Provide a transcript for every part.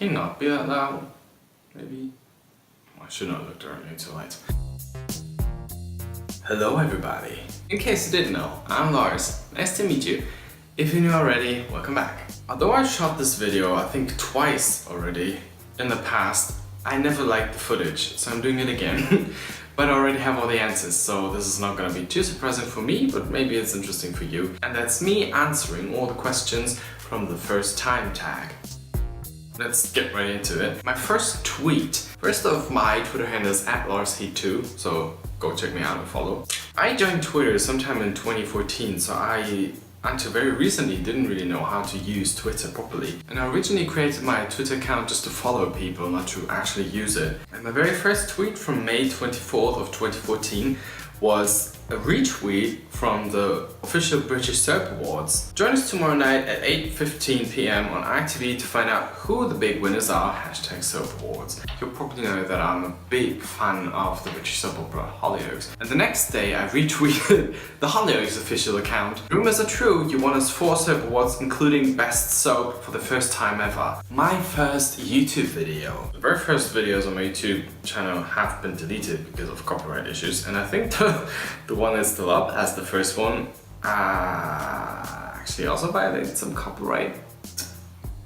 Can you not be that loud? Maybe? I should not look directly into light. Hello everybody! In case you didn't know, I'm Lars. Nice to meet you. If you knew already, welcome back. Although I shot this video I think twice already in the past, I never liked the footage, so I'm doing it again. But I already have all the answers, so this is not gonna be too surprising for me, but maybe it's interesting for you. And that's me answering all the questions from the first time tag. Let's get right into it. My first tweet. First of my Twitter handle is @LarsHeat2, so go check me out and follow. I joined Twitter sometime in 2014, so I, until very recently, didn't really know how to use Twitter properly. And I originally created my Twitter account just to follow people, not to actually use it. And my very first tweet from May 24th of 2014 was a retweet from the official British Soap Awards. Join us tomorrow night at 8:15 p.m. on ITV to find out who the big winners are, #Soap Awards. You'll probably know that I'm a big fan of the British soap opera Hollyoaks. And the next day I retweeted the Hollyoaks official account. Rumors are true, you won us 4 soap awards including Best Soap for the first time ever. My first YouTube video. The very first videos on my YouTube channel have been deleted because of copyright issues, and I think the one that's still up as the first one actually also violated some copyright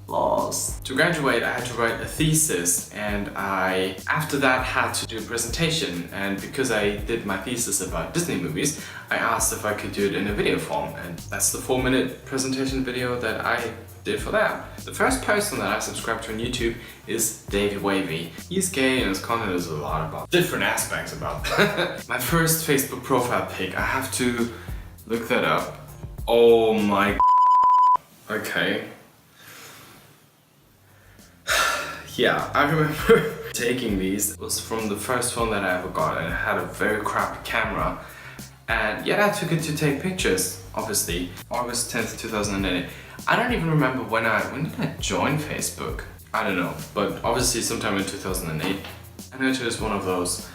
laws. To graduate I had to write a thesis, and I after that had to do a presentation, and because I did my thesis about Disney movies I asked if I could do it in a video form, and that's the 4-minute presentation video that I did for that. The first person that I subscribed to on YouTube is Davey Wavy. He's gay and his content is a lot about different aspects about that. My first Facebook profile pic, I have to look that up. Oh my okay. Yeah, I remember taking these. It was from the first phone that I ever got, and it had a very crappy camera. And yet I took it to take pictures, obviously. August 10th, 2008. I don't even remember when did I join Facebook? I don't know, but obviously sometime in 2008. And it was one of those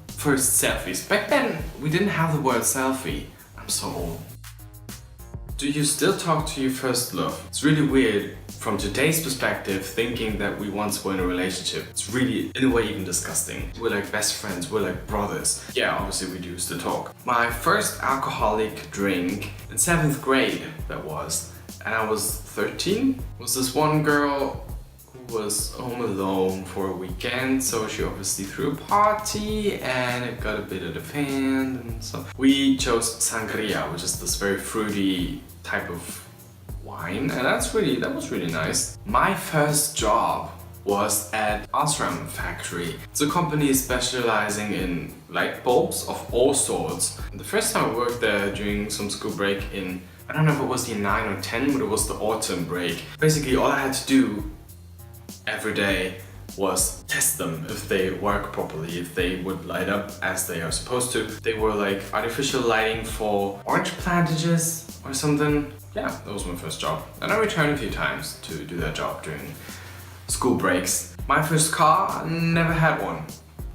first selfies. Back then, we didn't have the word selfie. I'm so old. Do you still talk to your first love? It's really weird from today's perspective thinking that we once were in a relationship. It's really, in a way, even disgusting. We're like best friends, we're like brothers. Yeah, obviously we used to talk. My first alcoholic drink in 7th grade, that was, and I was 13, was this one girl who was home alone for a weekend, so she obviously threw a party and it got a bit out of hand, and so we chose sangria, which is this very fruity type of wine, and that was really nice. My first job was at Austria factory. It's a company specializing in light bulbs of all sorts. And the first time I worked there during some school break in, I don't know if it was year 9 or 10, but it was the autumn break. Basically all I had to do every day was test them if they work properly, if they would light up as they are supposed to. They were like artificial lighting for orange plantages or something. Yeah, that was my first job. And I returned a few times to do that job during school breaks. My first car, I never had one.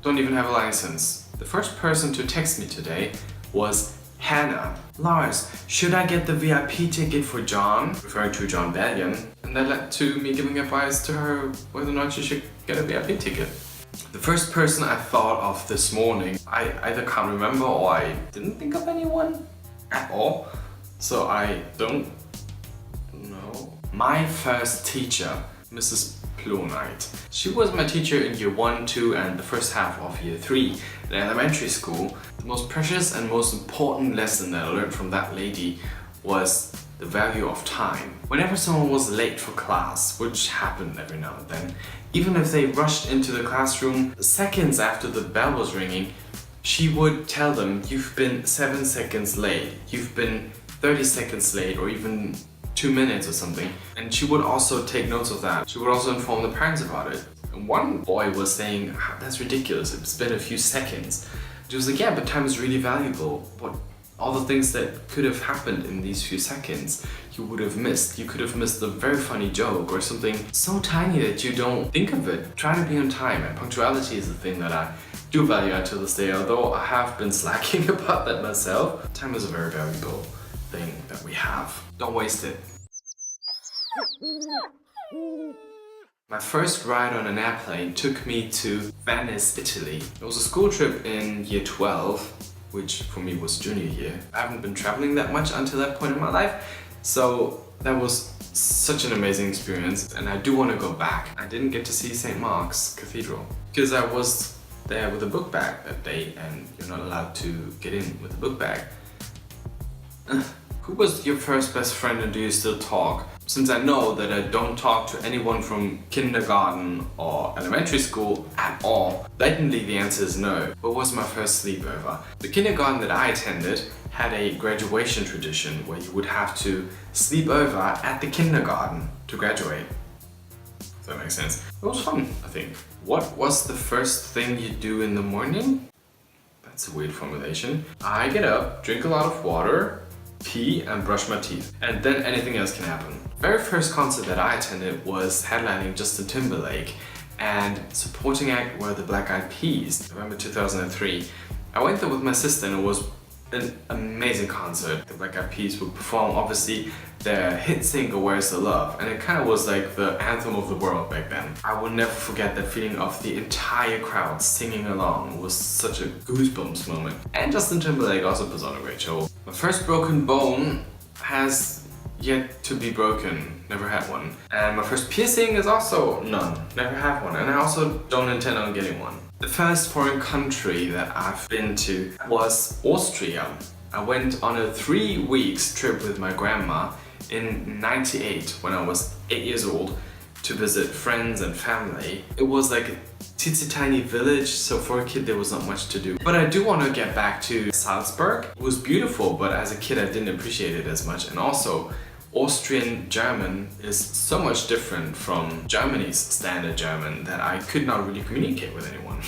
Don't even have a license. The first person to text me today was Hannah. Lars, should I get the VIP ticket for John? Referring to John Bellion. And that led to me giving advice to her whether or not she should get a VIP ticket. The first person I thought of this morning, I either can't remember or I didn't think of anyone at all. So I don't know. My first teacher, Mrs. Plonite. She was my teacher in year 1, 2 and the first half of year 3 in elementary school. The most precious and most important lesson that I learned from that lady was the value of time. Whenever someone was late for class, which happened every now and then, even if they rushed into the classroom seconds after the bell was ringing, she would tell them, you've been 7 seconds late, you've been 30 seconds late, or even 2 minutes or something. And she would also take notes of that. She would also inform the parents about it. And one boy was saying, that's ridiculous, it's been a few seconds. She was like, yeah, but time is really valuable. What all the things that could have happened in these few seconds you would have missed. You could have missed a very funny joke or something so tiny that you don't think of it. Try to be on time, and punctuality is the thing that I do value until this day, although I have been slacking about that myself. Time is a very valuable thing that we have. Don't waste it. My first ride on an airplane took me to Venice, Italy. It was a school trip in year 12, which for me was junior year. I haven't been traveling that much until that point in my life, so that was such an amazing experience and I do want to go back. I didn't get to see St. Mark's Cathedral because I was there with a book bag that day and you're not allowed to get in with a book bag. Who was your first best friend and do you still talk? Since I know that I don't talk to anyone from kindergarten or elementary school at all, blatantly the answer is no. What was my first sleepover? The kindergarten that I attended had a graduation tradition where you would have to sleep over at the kindergarten to graduate. If that makes sense. It was fun, I think. What was the first thing you do in the morning? That's a weird formulation. I get up, drink a lot of water, pee and brush my teeth, and then anything else can happen. Very first concert that I attended was headlining Justin Timberlake, and supporting act were the Black Eyed Peas, November 2003. I went there with my sister and it was an amazing concert. The Black Eyed Peas would perform obviously their hit single Where's the Love, and it kind of was like the anthem of the world back then. I will never forget that feeling of the entire crowd singing along. It was such a goosebumps moment. And Justin Timberlake also puts on a great show. My first broken bone has yet to be broken, never had one. And my first piercing is also none, never had one, and I also don't intend on getting one. The first foreign country that I've been to was Austria. I went on a 3 weeks trip with my grandma in '98 when I was 8 years old to visit friends and family. It was like a teensy tiny village, so for a kid there was not much to do. But I do want to get back to Salzburg. It was beautiful, but as a kid I didn't appreciate it as much. And also, Austrian German is so much different from Germany's standard German that I could not really communicate with anyone.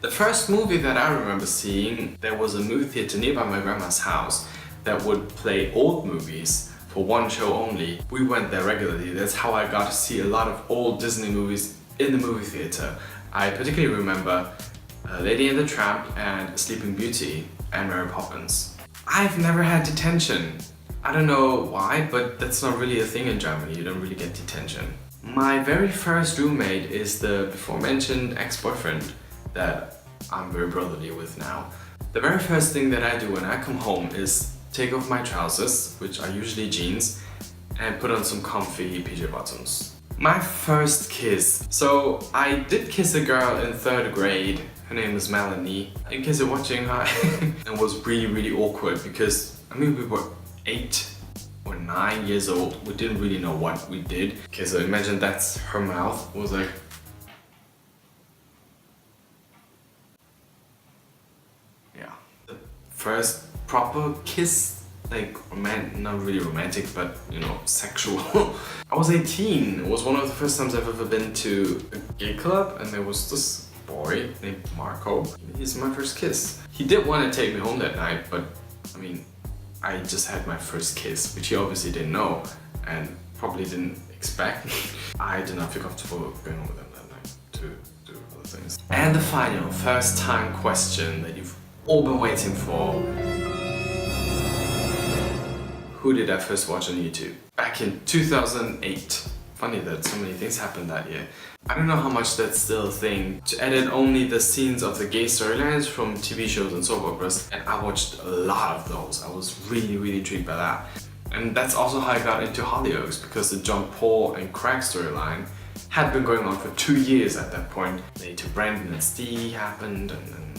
The first movie that I remember seeing, there was a movie theater nearby my grandma's house that would play old movies for one show only. We went there regularly. That's how I got to see a lot of old Disney movies in the movie theater. I particularly remember Lady and the Tramp and Sleeping Beauty and Mary Poppins. I've never had detention. I don't know why, but that's not really a thing in Germany. You don't really get detention. My very first roommate is the before mentioned ex-boyfriend that I'm very brotherly with now. The very first thing that I do when I come home is take off my trousers, which are usually jeans, and put on some comfy PJ bottoms. My first kiss. So I did kiss a girl in 3rd grade. Her name is Melanie. In case you're watching her, it was really awkward because, I mean, we were 8 or 9 years old. We didn't really know what we did. Okay, so imagine that's her mouth. It was like... yeah. The first proper kiss, like not really romantic, but you know, sexual. I was 18. It was one of the first times I've ever been to a gay club, and there was this boy named Marco. He's my first kiss. He did want to take me home that night, but I mean, I just had my first kiss, which he obviously didn't know and probably didn't expect. I did not feel comfortable going home with him that night to do other things. And the final first time question that you've all been waiting for. Who did I first watch on YouTube? Back in 2008. Funny that so many things happened that year. I don't know how much that's still a thing. To edit only the scenes of the gay storylines from TV shows and soap operas, and I watched a lot of those. I was really intrigued by that. And that's also how I got into Hollyoaks, because the John Paul and Craig storyline had been going on for 2 years at that point. Later Brandon and Steve happened, and then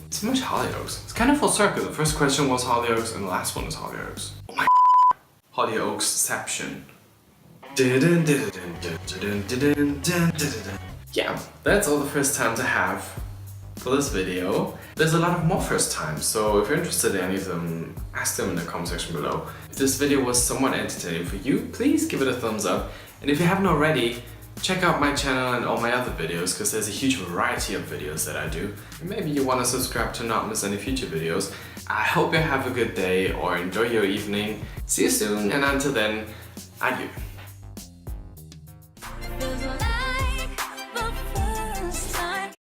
so much Hollyoaks. It's kind of full circle. The first question was Hollyoaks and the last one is Hollyoaks. Oh my Hollyoaksception. Yeah, that's all the first times I have for this video. There's a lot of more first times, so if you're interested in any of them, ask them in the comment section below. If this video was somewhat entertaining for you, please give it a thumbs up. And if you haven't already, check out my channel and all my other videos, because there's a huge variety of videos that I do. And maybe you want to subscribe to not miss any future videos. I hope you have a good day or enjoy your evening. See you soon, and until then, adieu.